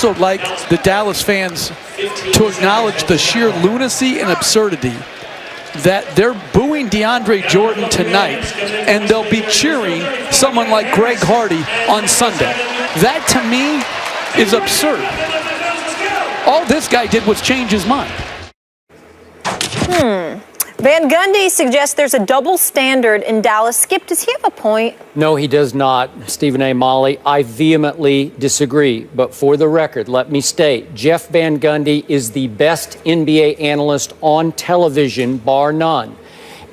also like the Dallas fans to acknowledge the sheer lunacy and absurdity that they're booing DeAndre Jordan tonight and they'll be cheering someone like Greg Hardy on Sunday. That, to me, is absurd. All this guy did was change his mind. Van Gundy suggests there's a double standard in Dallas. Skip, does he have a point? No, he does not, Stephen A. Molly. I vehemently disagree. But for the record, let me state, Jeff Van Gundy is the best NBA analyst on television, bar none.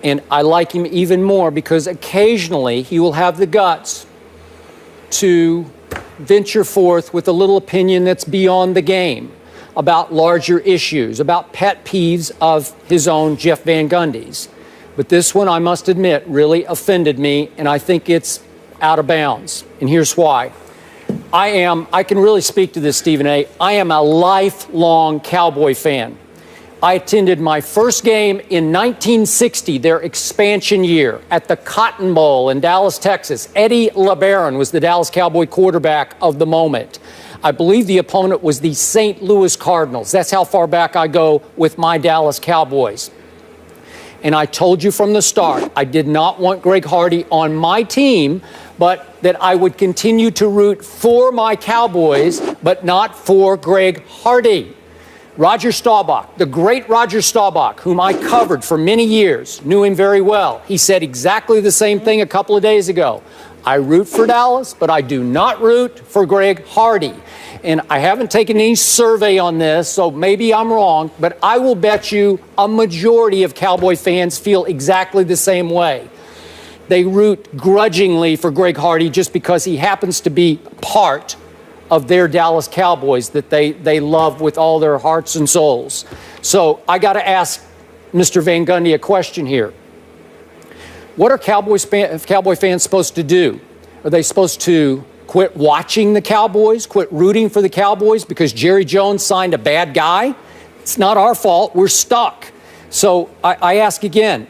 And I like him even more because occasionally he will have the guts to venture forth with a little opinion that's beyond the game, about larger issues, about pet peeves of his own, Jeff Van Gundy's. But this one, I must admit, really offended me, and I think it's out of bounds. And here's why. I can really speak to this, Stephen A. I am a lifelong Cowboy fan. I attended my first game in 1960, their expansion year, at the Cotton Bowl in Dallas, Texas. Eddie LeBaron was the Dallas Cowboy quarterback of the moment. I believe the opponent was the St. Louis Cardinals. That's how far back I go with my Dallas Cowboys. And I told you from the start, I did not want Greg Hardy on my team, but that I would continue to root for my Cowboys, but not for Greg Hardy. Roger Staubach, the great Roger Staubach, whom I covered for many years, knew him very well. He said exactly the same thing a couple of days ago. I root for Dallas, but I do not root for Greg Hardy. And I haven't taken any survey on this, so maybe I'm wrong, but I will bet you a majority of Cowboy fans feel exactly the same way. They root grudgingly for Greg Hardy just because he happens to be part of their Dallas Cowboys that they love with all their hearts and souls. So I got to ask Mr. Van Gundy a question here. What are Cowboy fans supposed to do? Are they supposed to quit watching the Cowboys, quit rooting for the Cowboys because Jerry Jones signed a bad guy? It's not our fault. We're stuck. So I ask again,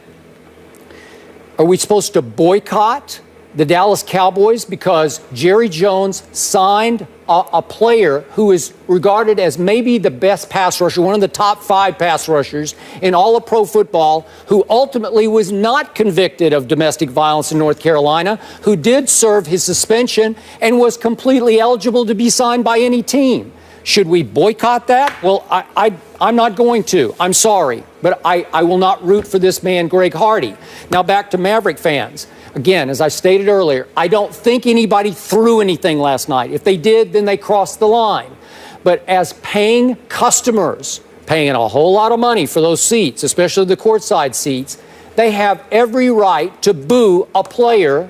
are we supposed to boycott the Dallas Cowboys because Jerry Jones signed a player who is regarded as maybe the best pass rusher, one of the top 5 pass rushers in all of pro football, who ultimately was not convicted of domestic violence in North Carolina, who did serve his suspension and was completely eligible to be signed by any team? Should we boycott that? Well, I'm not going to. I'm sorry. But I will not root for this man, Greg Hardy. Now back to Maverick fans. Again, as I stated earlier, I don't think anybody threw anything last night. If they did, then they crossed the line. But as paying customers, paying a whole lot of money for those seats, especially the courtside seats, they have every right to boo a player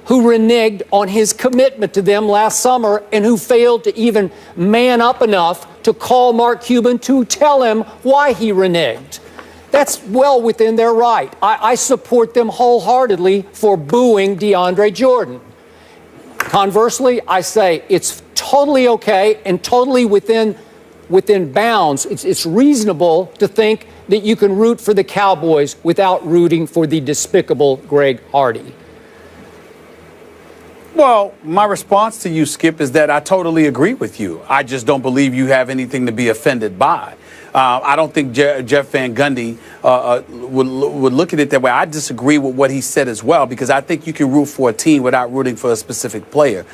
who reneged on his commitment to them last summer and who failed to even man up enough to call Mark Cuban to tell him why he reneged. That's well within their right. I support them wholeheartedly for booing DeAndre Jordan. Conversely, I say it's totally okay and totally within bounds. It's reasonable to think that you can root for the Cowboys without rooting for the despicable Greg Hardy. Well, my response to you, Skip, is that I totally agree with you. I just don't believe you have anything to be offended by. I don't think Jeff Van Gundy would look at it that way. I disagree with what he said as well, because I think you can root for a team without rooting for a specific player,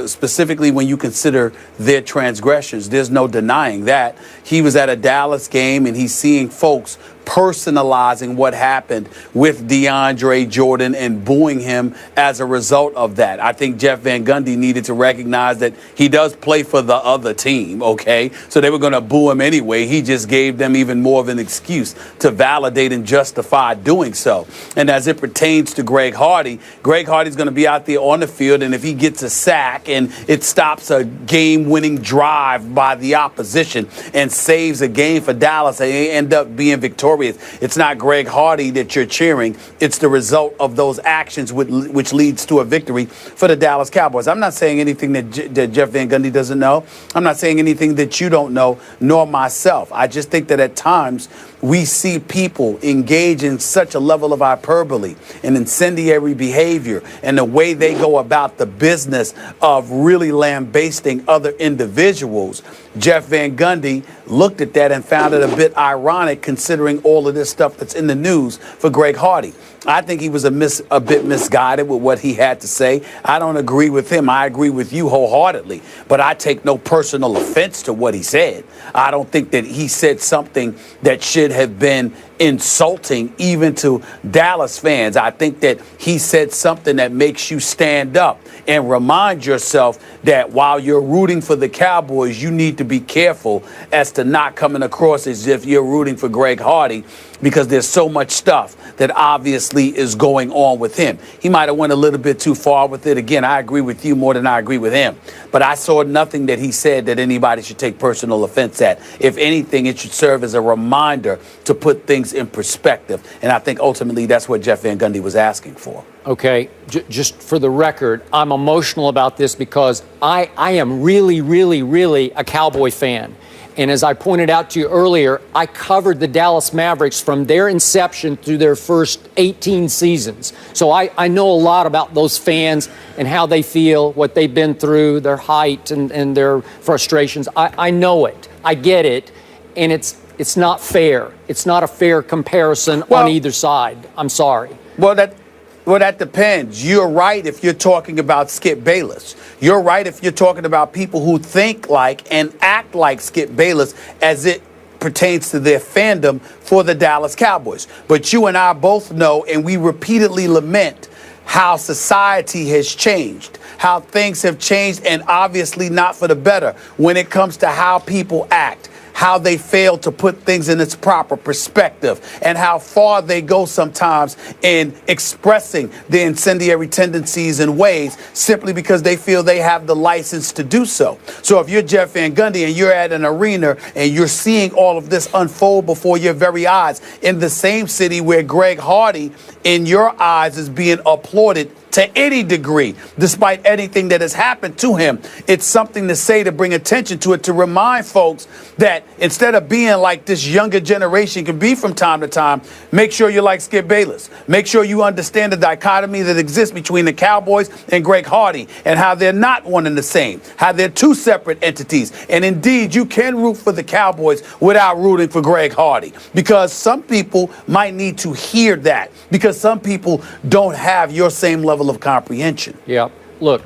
specifically when you consider their transgressions. There's no denying that. He was at a Dallas game and he's seeing folks personalizing what happened with DeAndre Jordan and booing him as a result of that. I think Jeff Van Gundy needed to recognize that he does play for the other team, okay? So they were going to boo him anyway. He just gave them even more of an excuse to validate and justify doing so. And as it pertains to Greg Hardy's going to be out there on the field, and if he gets a sack and it stops a game-winning drive by the opposition and saves a game for Dallas and they end up being victorious, it's not Greg Hardy that you're cheering. It's the result of those actions which leads to a victory for the Dallas Cowboys. I'm not saying anything that Jeff Van Gundy doesn't know. I'm not saying anything that you don't know, nor myself. I just think that at times we see people engage in such a level of hyperbole and incendiary behavior and the way they go about the business of really lambasting other individuals, Jeff Van Gundy looked at that and found it a bit ironic considering all of this stuff that's in the news for Greg Hardy. I think he was a bit misguided with what he had to say. I don't agree with him. I agree with you wholeheartedly, but I take no personal offense to what he said. I don't think that he said something that should have been insulting even to Dallas fans. I think that he said something that makes you stand up and remind yourself that while you're rooting for the Cowboys, you need to be careful as to not coming across as if you're rooting for Greg Hardy, because there's so much stuff that obviously is going on with him. He might have went a little bit too far with it. Again, I agree with you more than I agree with him. But I saw nothing that he said that anybody should take personal offense at. If anything, it should serve as a reminder to put things in perspective. And I think ultimately that's what Jeff Van Gundy was asking for. Okay, just for the record, I'm emotional about this because I am really, really, really a Cowboy fan. And as I pointed out to you earlier, I covered the Dallas Mavericks from their inception through their first 18 seasons. So I know a lot about those fans and how they feel, what they've been through, their height and their frustrations. I know it. I get it. And it's not fair. It's not a fair comparison on either side. I'm sorry. Well, that depends. You're right if you're talking about Skip Bayless. You're right if you're talking about people who think like and act like Skip Bayless as it pertains to their fandom for the Dallas Cowboys. But you and I both know, and we repeatedly lament, how society has changed, how things have changed, and obviously not for the better when it comes to how people act, how they fail to put things in its proper perspective, and how far they go sometimes in expressing their incendiary tendencies and ways simply because they feel they have the license to do so. So if you're Jeff Van Gundy and you're at an arena and you're seeing all of this unfold before your very eyes in the same city where Greg Hardy, in your eyes, is being applauded to any degree, despite anything that has happened to him, it's something to say, to bring attention to it, to remind folks that instead of being like this younger generation can be from time to time, make sure you're like Skip Bayless. Make sure you understand the dichotomy that exists between the Cowboys and Greg Hardy and how they're not one and the same, how they're two separate entities. And indeed, you can root for the Cowboys without rooting for Greg Hardy, because some people might need to hear that, because some people don't have your same level of comprehension. Yeah. Look,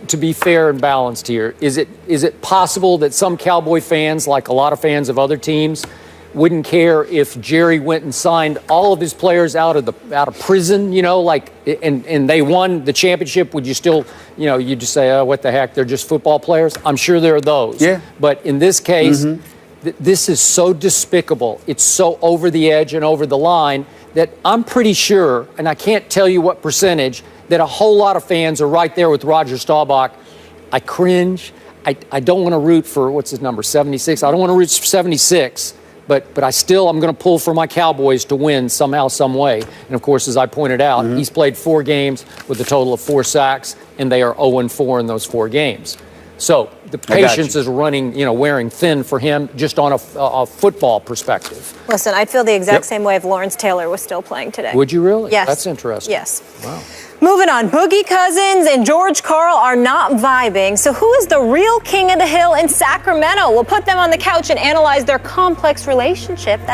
to be fair and balanced here, is it possible that some Cowboy fans, like a lot of fans of other teams, wouldn't care if Jerry went and signed all of his players out of prison, and they won the championship? Would you still, you just say, oh, what the heck, they're just football players? I'm sure there are those. Yeah. But in this case, this is so despicable. It's so over the edge and over the line that I'm pretty sure, and I can't tell you what percentage, that a whole lot of fans are right there with Roger Staubach. I cringe. I don't want to root for, what's his number, 76? I don't want to root for 76, but I'm going to pull for my Cowboys to win somehow, some way. And, of course, as I pointed out, he's played 4 games with a total of 4 sacks, and they are 0-4 in those 4 games. So the patience is running, wearing thin for him just on a football perspective. Listen, I feel the exact same way if Lawrence Taylor was still playing today. Would you really? Yes. That's interesting. Yes. Wow. Moving on, Boogie Cousins and George Karl are not vibing. So who is the real king of the hill in Sacramento? We'll put them on the couch and analyze their complex relationship. That's